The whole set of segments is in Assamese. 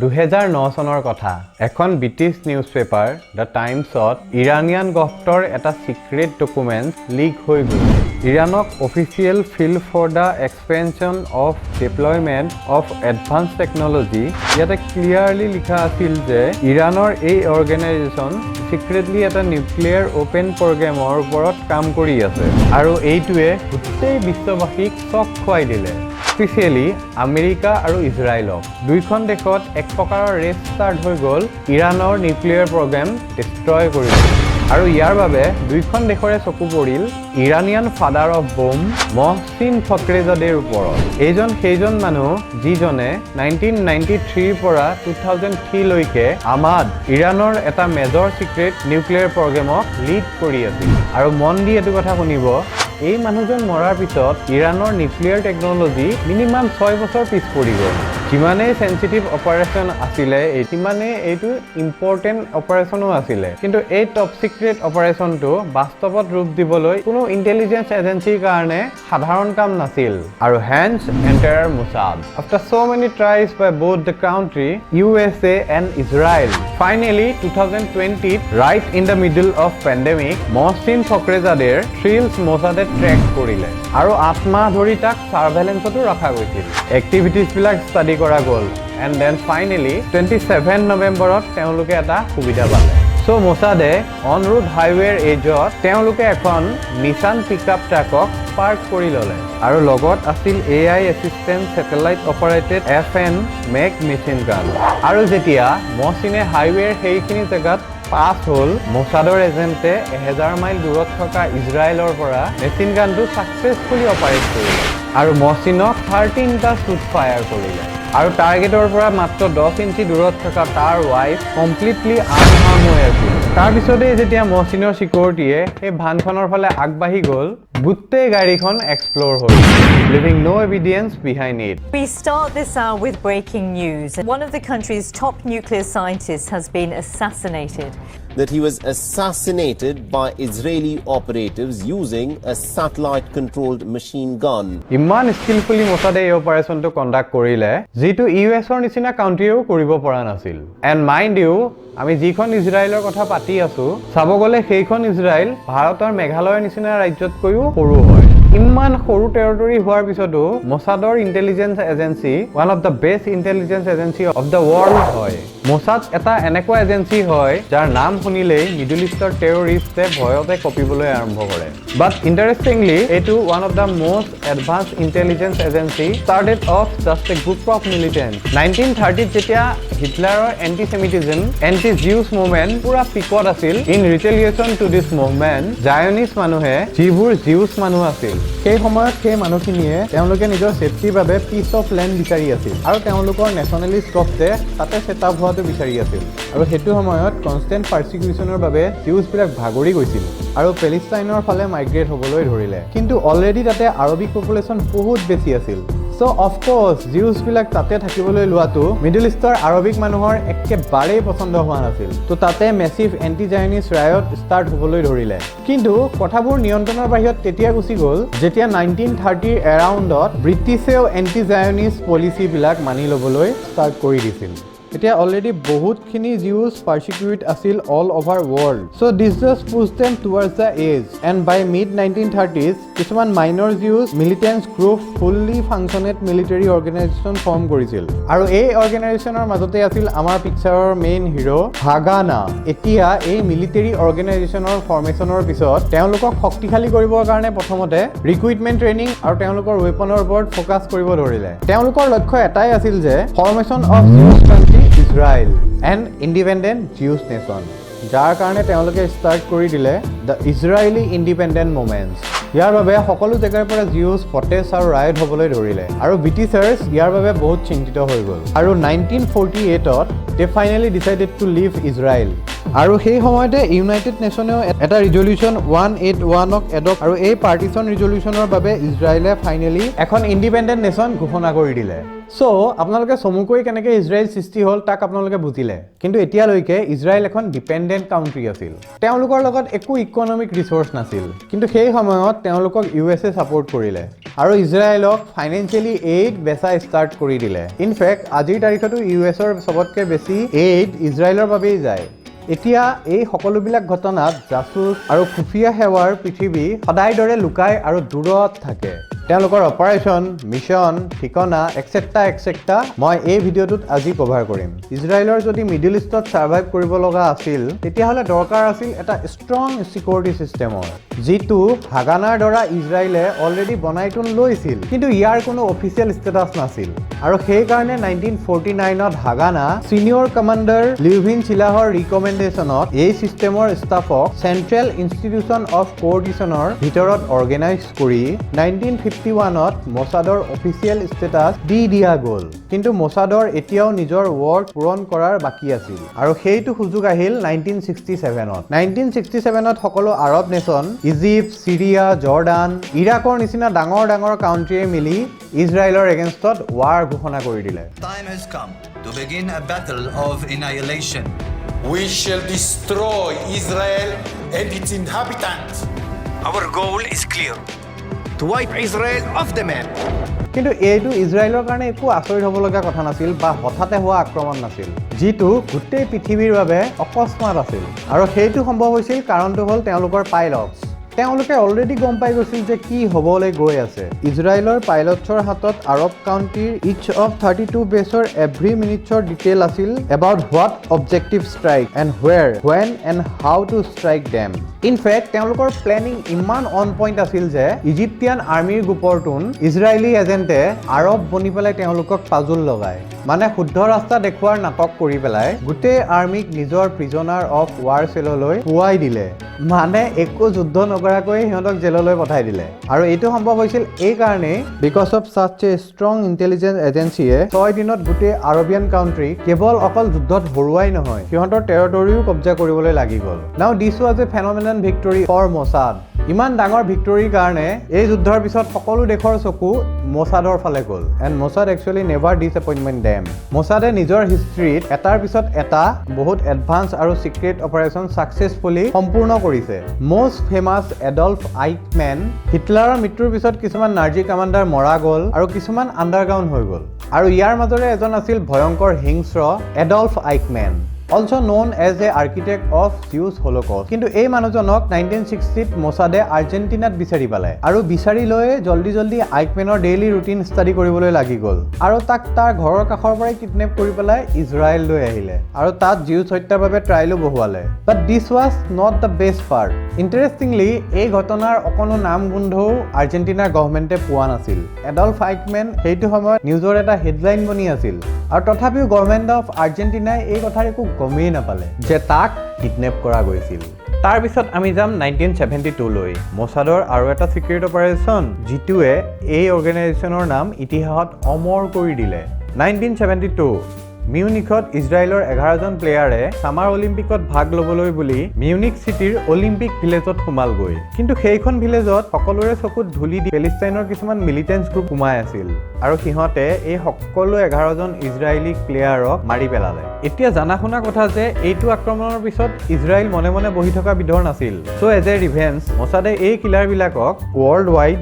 2009 চনৰ কথা এখন ব্ৰিটিছ নিউজপেপাৰ দ্য টাইমছত ইৰানিয়ান গভটৰ এটা সিক্ৰেট ডকুমেন্ট লিক হৈ গ'ল ইৰানক official field for the expansion of deployment of advance technology ইয়াতে ক্লিয়াৰলি লিখা আছিল যে ইৰানৰ এই অৰ্গেনাইজেশ্যন সিক্ৰেটলি এটা নিউক্লিয়াৰ ওপেন প্ৰগ্ৰেমৰ ওপৰত কাম কৰি আছে আৰু এইটোৱে গোটেই বিশ্ববাসীক চক খুৱাই দিলে স্পেচিয়েলি আমেৰিকা আৰু ইজৰাইলক দুইখন দেশত এক প্ৰকাৰৰ ৰেচ ষ্টাৰ্ট হৈ গ'ল ইৰানৰ নিউক্লিয়াৰ প্ৰগ্ৰেম ডিষ্ট্ৰয় কৰিবলৈ আৰু ইয়াৰ বাবে দুইখন দেশৰে চকু পৰিল ইৰানিয়ান ফাদাৰ অফ বম মহচিন ফক্ৰেজাদেৰ ওপৰত এইজন সেইজন মানুহ যিজনে 1993 পৰা 2003 লৈকে আমাদ ইৰানৰ এটা মেজৰ সিক্ৰেট নিউক্লিয়াৰ প্ৰগ্ৰেমক লিড কৰি আছিল আৰু মন দি এটো কথা শুনিব এই মানুহজন মৰাৰ পিছত ইৰানৰ নিউক্লিয়াৰ টেকনলজি মিনিমাম 6 বছৰ পিছ পৰি গ'ল যিমানে সেনসিটিভ অপাৰেশন আছিলে এইমানে এইটো ইম্পৰ্টেন্ট অপাৰেশনো আছিলে কিন্তু এই টপ সিক্ৰেট অপাৰেশনটো বাস্তৱত ৰূপ দিবলৈ কোনো ইন্টেলিজেন্স এজেন্সিৰ কাৰণে সাধাৰণ কাম নাছিল আৰু hence enter Mossad after so many tries by both the country USA and Israel finally 2020 right in the middle of pandemic Mohsin Fakhrezader thrills Mossad track কৰিলে আৰু 8 মাহ ধৰি তাক সাৰ্ভেলেন্সতো ৰাখা গৈছিল এক্টিভিটিজ বিলাক ষ্টাডি কৰা গ'ল এণ্ড দেন ফাইনেলি 27 নৱেম্বৰত তেওঁলোকে এটা সুবিধা পালে সো মোছাদে অন ৰোড হাইৱেৰ এজত তেওঁলোকে এখন নিছান পিকআপ ট্ৰাকক পাৰ্ক কৰি ল'লে আৰু লগত আছিল AI assistant satellite operated FN make machine গান আৰু যেতিয়া মহচিনে হাইৱেৰ সেইখিনি জেগাত পাস হল মোছাদৰ এজেন্টে 1000 মাইল দূৰত থকা ইজৰাইলৰ পৰা মেচিন গানটো সাকসেসফুলি অপাৰেট কৰিলে আৰু মহচিনক 13টা শুট ফায়াৰ কৰিলে আৰু টাৰ্গেটৰ পৰা মাত্ৰ 10 ইঞ্চি দূৰত থকা তাৰ ওয়াইফ কমপ্লিটলি আনহাৰ্ম হৈ আছিল তাৰ পিছতে যেতিয়া মহচিনৰ সিকিউৰিটিয়ে এই ভানখনৰ ফালে আগবাঢ়ি গ'ল গুটেই গাড়ীখন এক্সপ্লোৰ হ'ল leaving no evidence behind it. We start this hour with breaking news. One of the country's top nuclear scientists has been assassinated. That he was assassinated by Israeli operatives using a satellite-controlled machine gun. ইমান স্কিলফুলি মোছাদে এই অপাৰেশ্যনটো কণ্ডাক্ট কৰিলে যিটো ইউএছৰ নিচিনা কাউন্ট্ৰিও কৰিব পৰা নাছিল এণ্ড মাইণ্ড ইউ আমি যিখন ইজৰাইলৰ কথা পাতি আছো চাব গ'লে সেইখন ইজৰাইল ভাৰতৰ মেঘালয়ৰ নিচিনা ৰাজ্যতকৈও সৰু হয় ইমান সৰু টেৰিটৰি হোৱাৰ পিছতো মোছাদৰ intelligence agency one of the best intelligence agency of the world হয় মোছাদ এটা এনেকুৱা এজেন্সি হয় যাৰ নাম শুনিলেই মিডল ইষ্টৰ টেৰৰিষ্টে ভয়তে কপিবলৈ আৰম্ভ কৰে বাট ইণ্টাৰেষ্টিংলি এইটো one of the most advance intelligence agency started of just A group of militant 1930 যেতিয়া হিটলাৰৰ এন্টিসেমিটিজম এন্টি-জিউছ মুভমেন্ট পুৰা পিকত আছিল ইন ৰিটেলিয়েশ্যন টু দিছ মুভমেন্ট জায়নিষ্ট মানুহে যিবোৰ জিউছ মানুহ আছিল সেই সময়ত সেই মানুহখিনিয়ে তেওঁলোকে নিজৰ সেফটিৰ বাবে পিস অফ ল্যান্ড বিচাৰি আছিল আৰু তেওঁলোকৰ নেশ্যনেলিষ্ট গভটে তাতে সেটআপ হোৱাটো বিচাৰি আছিল আৰু সেইটো সময়ত কনষ্টেন্ট পাৰসিকিউচনৰ বাবে জিউছ বিলাক ভাগৰি গৈছিল আৰু পেলেষ্টাইনৰ ফালে মাইগ্ৰেট হ'বলৈ ধৰিলে কিন্তু অলৰেডি তাতে আৰবিক পপুলেশ্যন বহুত বেছি আছিল সো অফ কোৰ্স জিউছ বিলাক তাতে থাকিবলৈ লোৱাটো মিডল ইষ্টৰ আৰবিক মানুহৰ একেবাৰে পছন্দ হোৱা নাছিল তো তাতে মেসিভ এন্টি জায়নিষ্ট ৰায়ট ষ্টাৰ্ট হ'বলৈ ধৰিলে কিন্তু কথাবোৰ নিয়ন্ত্ৰণৰ বাহিৰত তেতিয়া গুচি গ'ল যেতিয়া 1930 এৰাউণ্ডত ব্ৰিটিছেও এন্টি জায়নিষ্ট পলিচি বিলাক মানি ল'বলৈ ষ্টাৰ্ট কৰি দিছিল এতিয়া অলৰেডি বহুতখিনি জিউছ পাৰসিকিউট আছিল all over world so this just push them towards the edge and by mid 1930s কিছুমান minor Jews militants group fully functional military organization form কৰিছিল আৰু এই অৰ্গেনাইজেশ্যনৰ মাজতে আছিল আমাৰ পিকচাৰৰ মেইন হিৰো হাগানা এতিয়া এই মিলিটাৰী অৰ্গেনাইজেশ্যনৰ ফৰ্মেশ্যনৰ পিছত তেওঁলোকক শক্তিশালী কৰিবৰ কাৰণে প্ৰথমতে ৰিক্ৰুইটমেণ্ট ট্ৰেইনিং আৰু তেওঁলোকৰ ৱেপনৰ ওপৰত ফ'কাছ কৰিব ধৰিলে তেওঁলোকৰ লক্ষ্য এটাই আছিল যে formation of Jews country Israel an independent Jewish nation যাৰ কাৰণে তেওঁলোকে ষ্টাৰ্ট কৰি দিলে the Israeli independent movements ইয়াৰ বাবে সকলো জেগাৰ পৰা জিউছ প্ৰটেষ্ট আৰু ৰায়ট হ'বলৈ ধৰিলে আৰু ব্ৰিটিছাৰ্ছ ইয়াৰ বাবে বহুত চিন্তিত হৈ গ'ল আৰু 1948ত they finally decided to leave Israel আৰু সেই সময়তে ইউনাইটেড নেশ্যনেও এটা ৰিজলিউশ্যন 181ক এডপ্ট আৰু এই পাৰ্টিশ্যন ৰিজলিউশ্যনৰ বাবে ইজৰাইলে ফাইনেলি এখন ইণ্ডিপেণ্ডেণ্ট নেশ্যন ঘোষণা কৰি দিলে সো আপোনালোকে চমুকৈ কেনেকৈ ইজৰাইল সৃষ্টি হ'ল তাক আপোনালোকে বুজিলে কিন্তু এতিয়ালৈকে ইজৰাইল এখন ডিপেণ্ডেণ্ট কাউণ্ট্ৰি আছিল তেওঁলোকৰ লগত একো ইকনমিক ৰিচোৰ্চ নাছিল কিন্তু সেই সময়ত তেওঁলোকক USA ছাপোৰ্ট কৰিলে আৰু ইজৰাইলক ফাইনেন্সিয়েলি এইড বেচা ষ্টাৰ্ট কৰি দিলে ইনফেক্ট আজিৰ তাৰিখতো USৰ চবতকৈ বেছি এইড ইজৰাইলৰ বাবেই যায় এতিয়া এই সকলোবিলাক ঘটনাত জাসুস আৰু খুফিয়া সেৱাৰ পৃথিৱী সদায় দৰে লুকাই আৰু দূৰত থাকে তেওঁলোকৰ অপাৰেশ্যন মিছন ঠিকনা এক্সেট্ৰা মই এই ভিডিঅ'টোত আজি কভাৰ কৰিম ইজৰাইলৰ যদি মিডল ইষ্টত সাৰ্ভাইভ কৰিব লগা আছিল তেতিয়াহ'লে দৰকাৰ আছিল এটা ষ্ট্ৰং সিকিউৰিটি সিস্টেমৰ যিটো হাগানাৰ দ্বাৰা ইজৰাইলে অলৰেডি বনাইটোন লৈছিল কিন্তু ইয়াৰ কোনো অফিচিয়েল ষ্টেটাছ নাছিল আৰু সেই কাৰণে 1949ত হাগানা সিনিয়ৰ কমাণ্ডাৰ লিউভিন চিলাহৰ ৰিকমেণ্ডেশ্যনত এই সিস্টেমৰ ষ্টাফক চেণ্ট্ৰেল ইনষ্টিটিউশ্যন অফ কোঅৰ্ডিনেশ্যনৰ ভিতৰত অৰ্গেনাইজ কৰি 1951ত মোছাদৰ অফিচিয়েল ষ্টেটাছ দি দিয়া গ'ল কিন্তু মোছাদৰ এতিয়াও নিজৰ ৱৰ্ড পূৰণ কৰাৰ বাকী আছিল আৰু সেইটো সুযোগ আহিল 1967ত সকলো আৰব নেশ্যন ইজিপ্ট সিৰিয়া জৰ্ডান ইৰাকৰ নিচিনা ডাঙৰ ডাঙৰ কাউণ্ট্ৰিয়ে মিলি ইজৰাইলৰ এগেইনষ্টত ৱাৰ ঘোষণা কৰি দিলে Time has come to begin a battle of annihilation. We shall destroy Israel and its inhabitants. Our goal is clear: to wipe Israel off the map. কিন্তু এইটো ইজৰাইলৰ কাৰণে একো আচৰিত হ'ব লগা কথা নাছিল বা হঠাতে হোৱা আক্ৰমণ নাছিল যিটো গোটেই পৃথিৱীৰ বাবে অকস্মাত আছিল আৰু সেইটো সম্ভৱ হৈছিল কাৰণটো হ'ল তেওঁলোকৰ পাইলটছ তেওঁলোকে অলৰেডি গম পাই গৈছিল যে কি হ'বলৈ গৈ আছে ইজৰাইলৰ পাইলটছৰ হাতত আৰব কাউণ্ট্ৰিৰ ইচ অফ 32 বেছৰ এভৰি মিনিটছৰ ডিটেইল আছিল about what objective strike and where when and how to strike them in fact তেওঁলোকৰ প্লেনিং ইমান অন পইণ্ট আছিল যে ইজিপ্তিয়ান আৰ্মিৰ গ্ৰুপৰটোন ইজৰাইলী এজেণ্টে আৰব বনি পেলাই তেওঁলোকক পাজুল লগায় মানে শুদ্ধ ৰাস্তা দেখুৱাৰ নাটক কৰি পেলাই গোটেই আৰ্মিক নিজৰ প্ৰিজনাৰ অফ ৱাৰ চেললৈ পোৱাই দিলে মানে একো যুদ্ধ নকৰাকৈ সিহঁতক জেললৈ পঠাই দিলে আৰু এইটো সম্ভৱ হৈছিল এই কাৰণে because of such a strong intelligence এজেন্সিয়ে 6 দিনত গোটেই আৰবিয়ান কাউণ্ট্ৰি কেৱল অকল যুদ্ধত হৰুৱাই নহয় সিহঁতৰ টেৰিটৰিও কব্জা কৰিবলৈ লাগি গ'ল now this was a phenomenal victory for Mossad ইমান ডাঙৰ ভিক্টৰীৰ কাৰণে এই যুদ্ধৰ পিছত সকলো দেশৰ চকু মোছাদৰ ফালে গ'ল এণ্ড মোছাদ একচুৱেলি নেভাৰ ডিসএপইণ্টমেণ্ট ডেম মোছাদে নিজৰ হিষ্ট্ৰীত এটাৰ পিছত এটা বহুত এডভান্স আৰু সিক্ৰেট অপাৰেশ্যন ছাকচেছফুলি সম্পূৰ্ণ কৰিছে most famous এডল্ফ আইকমেন হিটলাৰৰ মৃত্যুৰ পিছত কিছুমান নাৰ্জি কমাণ্ডাৰ মৰা গ'ল আৰু কিছুমান আণ্ডাৰগ্ৰাউণ্ড হৈ গ'ল আৰু ইয়াৰ মাজৰে এজন আছিল ভয়ংকৰ হিংস্ৰ Adolf Eichmann also known as a architect of Jewish Holocaust কিন্তু এই মানুহজনক 1960ত মোছাদে আৰ্জেণ্টিনাত বিচাৰি পালে আৰু বিচাৰি লৈ জলদি আইকমেনৰ ডেইলি ৰুটিন ষ্টাডি কৰিবলৈ লাগি গ'ল আৰু তাক তাৰ ঘৰৰ কাষৰ পৰাই কিডনেপ কৰি পেলাই ইজৰাইল লৈ আহিলে আৰু তাত জিউছ হত্যাৰ বাবে ট্ৰাইলো বহুৱালে but this was not the best part interestingly এই ঘটনাৰ অকণো নাম গোন্ধও আৰ্জেণ্টিনাৰ গভৰ্ণমেণ্টে পোৱা নাছিল এডল্ফ আইকমেন সেইটো সময়ত নিউজৰ এটা হেডলাইন বনি আছিল আৰু তথাপিও গভৰ্ণমেণ্ট অফ আৰ্জেণ্টিনাই এই কথাৰ একো গমেই নাপালে যে তাক কিডনেপ কৰা গৈছিল তাৰপিছত আমি যাম 1972লৈ মোছাদৰ আৰু এটা সিক্ৰেট অপাৰেশ্যন যিটোৱে এই অৰ্গেনাইজেশ্যনৰ নাম ইতিহাসত অমৰ কৰি দিলে 1972 মিউনিকত ইজৰাইলৰ 11জন প্লেয়াৰে সামাৰ অলিম্পিকত ভাগ ল'বলৈ বুলি মিউনিক চিটিৰ অলিম্পিক ভিলেজত সোমালগৈ কিন্তু সেইখন ভিলেজত সকলোৰে চকুত ধূলি দি পেলেষ্টাইনৰ কিছুমান মিলিটেন্স গ্ৰুপ সোমাই আছিল আৰু সিহঁতে এই সকলো 11জন ইজৰাইলী প্লেয়াৰক মাৰি পেলালে এতিয়া জানা শুনা কথা যে এইটো আক্ৰমণৰ পিছত ইজৰাইল মনে মনে বহি থকা বিধৰ নাছিল সো এজ এ ৰিভেঞ্জ মোছাদে এই কিলাৰবিলাকক ৱৰ্ল্ড ৱাইড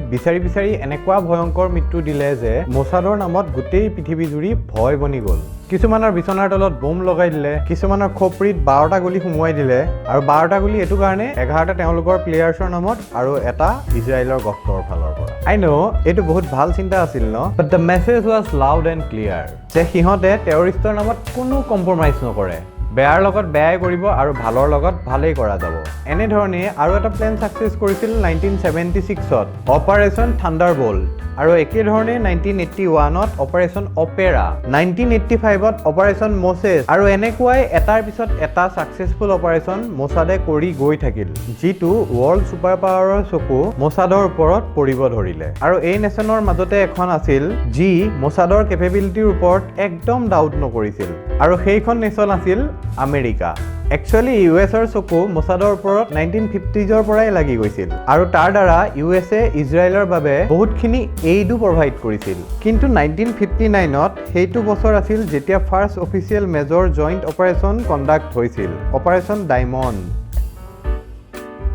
বিচাৰি এনেকুৱা ভয়ংকৰ মৃত্যু দিলে যে মোছাদৰ নামত গোটেই পৃথিৱী জুৰি ভয় বনি গ'ল কিছুমানৰ বিচনাৰ তলত বোম লগাই দিলে কিছুমানৰ খোপৰিত 12টা গুলি সুমুৱাই দিলে আৰু 12টা গুলি এটো কাৰণে 11টা তেওঁলোকৰ প্লেয়াৰ্ছৰ নামত আৰু এটা ইজৰাইলৰ গফটৰ ফালৰ পৰা আই নো এটো বহুত ভাল চিন্তা আছিল ন but the message was loud and clear যে সিহঁতে টেৰৰিষ্টৰ নামত কোনো কম্প্ৰমাইজ নকৰে বেয়াৰ লগত বেয়াই কৰিব আৰু ভালৰ লগত ভালেই কৰা যাব এনেধৰণে আৰু এটা প্লেন সাকসেছ কৰিছিল 1976ত অপাৰেশ্যন থাণ্ডাৰবোল্ট আৰু একে ধৰণে 1981ত অপাৰেশ্যন অপেৰা 1985ত অপাৰেশ্যন মোছেছ আৰু এনেকুৱাই এটাৰ পিছত এটা সাকসেছফুল অপাৰেশ্যন মোছাদে কৰি গৈ থাকিল যিটো ৱৰ্ল্ড ছুপাৰ পাৱাৰৰ চকু মোছাদৰ ওপৰত পৰিব ধৰিলে আৰু এই নেশ্যনৰ মাজতে এখন আছিল যি মোছাদৰ কেপেবিলিটিৰ ওপৰত একদম ডাউট নকৰিছিল আৰু সেইখন নেশ্যন আছিল আমেৰিকা একচুৱেলি ইউএছৰ চকু মোছাদৰ ওপৰত 1950s পৰাই লাগি গৈছিল আৰু তাৰ দ্বাৰা ইউএছএ ইজৰাইলৰ বাবে বহুতখিনি এইডো প্ৰভাইড কৰিছিল কিন্তু 1959ত সেইটো বছৰ আছিল যেতিয়া first official major joint operation conduct হৈছিল অপাৰেশ্যন ডায়মণ্ড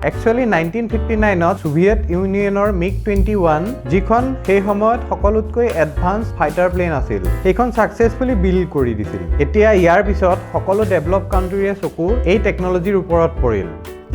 Actually 1959ত সোভিয়েট ইউনিয়নৰ MiG-21 যিখন সেই সময়ত সকলোতকৈ এডভান্স ফাইটাৰ প্লেন আছিল সেইখন সাকসেসফুলি বিল্ড কৰি দিছিল এতিয়া ইয়াৰ পিছত সকলো ডেভেলপ কান্ট্ৰীয়ে চকু এই টেকনলজিৰ ওপৰত পৰিল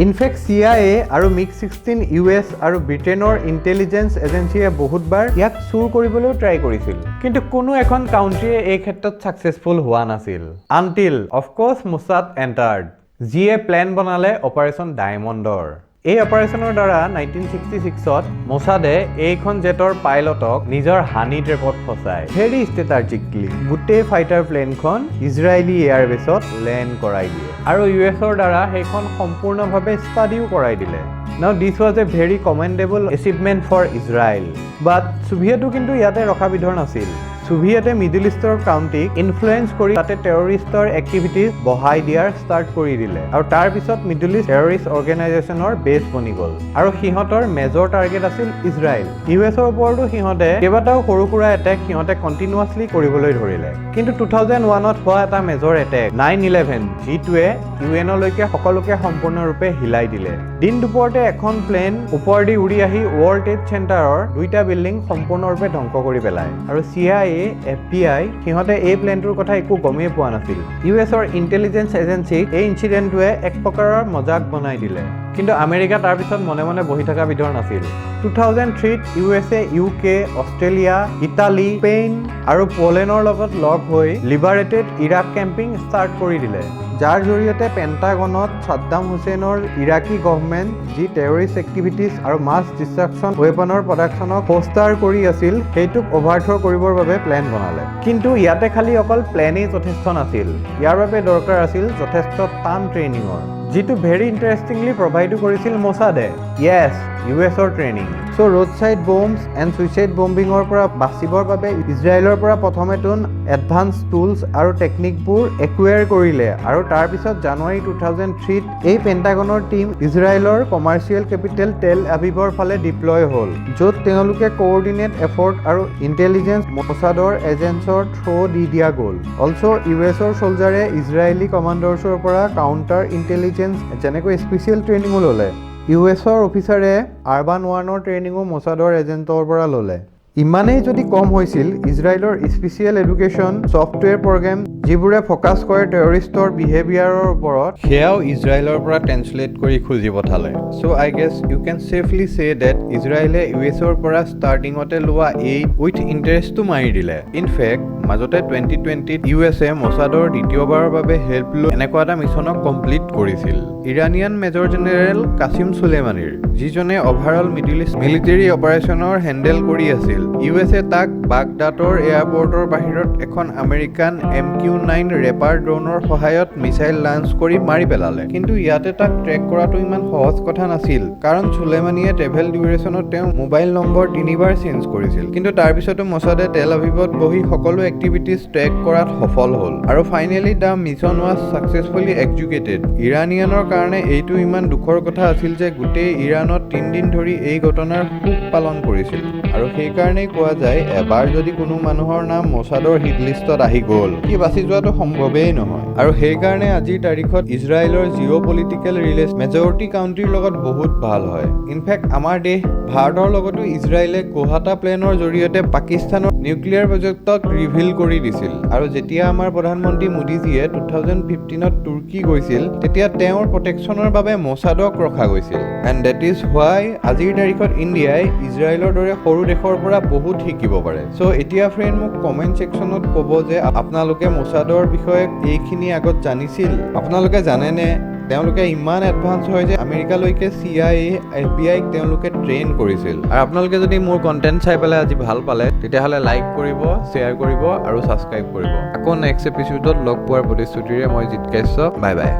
ইনফেক্ট CIA আৰু MiG-16 US আৰু ব্ৰিটেনৰ ইন্টেলিজেন্স এজেন্সিয়ে বহুতবাৰ ইয়াক চুৰ কৰিবলৈ ট্ৰাই কৰিছিল কিন্তু কোনো এখন কাউন্ট্ৰীয়ে এই ক্ষেত্ৰত সাকসেসফুল হোৱা নাছিল আনটিল অফ কোৰ্স মোছাদ এন্টাৰ্ড যিয়ে প্লেন বনালে অপাৰেশ্যন ডায়মণ্ডৰ এই অপাৰেশ্যনৰ দ্বাৰা 1966ত মোছাদে এইখন জেটৰ পাইলটক নিজৰ হানি ট্ৰেপত ফচাই ভেৰি ষ্ট্ৰেটাজিকলি গোটেই ফাইটাৰ প্লেনখন ইজৰাইলী এয়াৰবেছত লেণ্ড কৰাই দিয়ে আৰু ইউএছৰ দ্বাৰা সেইখন সম্পূৰ্ণভাৱে ষ্টাডিও কৰাই দিলে Now this was a very commendable achievement for Israel but সোভিয়েটো কিন্তু ইয়াতে ৰখা বিধৰ নাছিল সোভিয়েটে মিডল ইষ্টৰ কাউন্টিক ইনফ্লুয়েন্স কৰি তাতে টেৰৰিষ্টৰ এক্টিভিটিজ বহাই দিয়াৰ ষ্টাৰ্ট কৰি দিলে আৰু তাৰ পিছত মিডল ইষ্ট টেৰৰিষ্ট অৰ্গেনাইজেশ্যনৰ বেছ বনি গ'ল আৰু সিহঁতৰ মেজৰ টাৰ্গেট আছিল ইজৰাইল ইউএছৰ ওপৰতো সিহঁতে কেইবাটাও সৰু সুৰা এটেক সিহঁতে কণ্টিনিউয়াছলি কৰিবলৈ ধৰিলে কিন্তু 2001ত হোৱা এটা মেজৰ এটেক 9/11 যিটোৱে ইউএনলৈকে সকলোকে সম্পূৰ্ণৰূপে হিলাই দিলে দিন দুপৰতে এখন প্লেন ওপৰেদি উৰি আহি ৱৰ্ল্ড ট্ৰেড চেণ্টাৰৰ দুইটা বিল্ডিং সম্পূৰ্ণৰূপে ধ্বংস কৰি পেলায় আৰু CIA FBI সিহঁতে এই প্লেনটোৰ কথা একো গমেই পোৱা নাছিল ইউএছৰ ইন্টেলিজেন্স এজেন্সি এই ইনসিডেন্টটোৱে এক প্ৰকাৰৰ মজাক বনাই দিলে কিন্তু আমেৰিকা তাৰ পিছত মনে মনে বহি থকা বিধৰ নাছিল 2003ত USA UK Australia Italy Spain আৰু পোলেণ্ডৰ লগত লগ হৈ লিবাৰেটেড ইৰাক কেম্পিং ষ্টাৰ্ট কৰি দিলে যাৰ জৰিয়তে পেন্টাগনত সাদ্দাম হুছেইনৰ ইৰাকী গভৰ্ণমেণ্ট যি টেৰৰিষ্ট এক্টিভিটিজ আৰু মাছ ডিষ্ট্ৰাকশ্যন ৱেপনৰ প্ৰডাকশ্যনক হোষ্টাৰ কৰি আছিল সেইটোক অভাৰথ্ৰ কৰিবৰ বাবে প্লেন বনালে কিন্তু ইয়াতে খালি অকল প্লেনেই যথেষ্ট নাছিল ইয়াৰ বাবে দৰকাৰ আছিল যথেষ্ট টান ট্ৰেইনিঙৰ যিটো ভেৰি ইণ্টাৰেষ্টিংলি প্ৰভাইডো কৰিছিল মোছাদে য়েছ ইউএছৰ training so road side bombs and suicide বম্বিঙৰ পৰা বাচিবৰ বাবে ইজৰাইলৰ পৰা প্ৰথমেতোন এডভান্স টুলছ আৰু টেকনিকবোৰ একুৱেৰ কৰিলে আৰু তাৰ পিছত জানুৱাৰী 2003ত এই পেন্টাগনৰ টিম ইজৰাইলৰ কমাৰ্চিয়েল কেপিটেল টেল আভিভৰ ফালে ডিপ্লয় হ'ল য'ত তেওঁলোকে কোঅৰ্ডিনেট এফৰ্ট আৰু ইন্টেলিজেন্স মোছাদৰ এজেন্টছৰ থ্ৰু দি দিয়া গ'ল অলছো ইউএছৰ সোলজাৰে ইজৰাইলী কমাণ্ডাৰ্ছৰ পৰা কাউণ্টাৰ ইন্টেলিজেন্স যেনেকৈ স্পেচিয়েল ট্ৰেইনিঙো ল'লে ইউএছৰ অফিচাৰে আৰবান ওৱানৰ ট্ৰেইনিঙো মোছাদৰ এজেণ্টৰ পৰা ল'লে ইমানেই যদি কম হৈছিল ইজৰাইলৰ স্পেচিয়েল এডুকেশ্যন ছফটৱেৰ প্ৰগ্ৰেম যিবোৰে ফ'কাছ কৰে টেৰৰিষ্টৰ বিহেভিয়াৰৰ ওপৰত সেয়াও ইজৰাইলৰ পৰা ট্ৰেন্সলেট কৰি খুজি পঠালে so' I guess you can safely say that ইজৰাইলে ইউএছৰ পৰা ষ্টাৰ্টিঙতে লোৱা এইড উইথ ইণ্টাৰেষ্টটো মাৰি দিলে ইনফেক্ট মাজতে 2020ত ইউএছএ মোছাদৰ দ্বিতীয়বাৰৰ বাবে হেল্প লৈ এনেকুৱা এটা মিছনক কমপ্লিট কৰিছিল ইৰানিয়ান মেজৰ জেনেৰেল কাছিম চুলেমানীৰ যিজনে অভাৰঅল মিডল ইষ্ট মিলিটাৰী অপাৰেশ্যনৰ হেণ্ডেল কৰি আছিল ইউএছএ তাক বাগদাদৰ এয়াৰপৰ্টৰ বাহিৰত এখন আমেৰিকান MQ-9 ৰেপাৰ ড্ৰোনৰ সহায়ত মিছাইল লঞ্চ কৰি মাৰি পেলালে কিন্তু ইয়াতে তাক ট্ৰেক কৰাটো ইমান সহজ কথা নাছিল কাৰণ চুলেমানীয়ে ট্ৰেভেল ডিউৰেশ্যনত তেওঁ মোবাইল নম্বৰ 3বাৰ চেঞ্জ কৰিছিল কিন্তু তাৰ পিছতো মোছাদে টেল আভিভত বহি সকলো এক্টিভিটিজ ট্ৰেক কৰাত সফল হ'ল আৰু finally the mission was successfully executed ইৰানিয়ানৰ কাৰণে এইটো ইমান দুখৰ কথা আছিল যে গোটেই ইৰাণত 3 দিন ধৰি এই ঘটনাৰ সুখ পালন কৰিছিল আৰু সেইকাৰণেই কোৱা যায় এবাৰ যদি কোনো মানুহৰ নাম মোছাদৰ হিট লিষ্টত আহি গ'ল কি বাছি যোৱাটো সম্ভৱেই নহয় আৰু সেইকাৰণে আজিৰ তাৰিখত ইজৰাইলৰ জিঅ' পলিটিকেল ৰিলেশ্যন মেজৰিটি কাউণ্ট্ৰিৰ লগত বহুত ভাল হয় ইনফেক্ট আমাৰ দেশ ভাৰতৰ লগতো ইজৰাইলে কোহাটা প্লেনৰ জৰিয়তে পাকিস্তানৰ নিউক্লিয়াৰ প্ৰজেক্টক ৰিভিল কৰি দিছিল আৰু যেতিয়া আমাৰ প্ৰধানমন্ত্ৰী মোদীজীয়ে 2015ত তুৰ্কী গৈছিল তেতিয়া তেওঁৰ প্ৰটেকশ্যনৰ বাবে মোছাদক ৰখা গৈছিল এণ্ড ডেট ইজ হোৱাই আজিৰ তাৰিখত ইণ্ডিয়াই ইজৰাইলৰ দৰে সৰু দেশৰ পৰা বহুত শিকিব পাৰে চ' এতিয়া ফ্ৰেণ্ড মোক কমেণ্ট ছেকশ্যনত ক'ব যে আপোনালোকে মোছাদৰ বিষয়ে এইখিনি আগত জানিছিল আপোনালোকে জানেনে তেওঁলোকে ইমান এডভান্স হয় যে আমেৰিকালৈকে CIA FBI তেওঁলোকে ট্ৰেইন কৰিছিল আৰু আপোনালোকে যদি মোৰ কণ্টেণ্ট চাই পেলাই আজি ভাল পালে তেতিয়াহ'লে লাইক কৰিব শ্বেয়াৰ কৰিব আৰু ছাবস্ক্ৰাইব কৰিব আকৌ নেক্সট এপিছডত লগ পোৱাৰ প্ৰতিশ্ৰুতিৰে মই জিৎ কাশ্যপ বাই বাই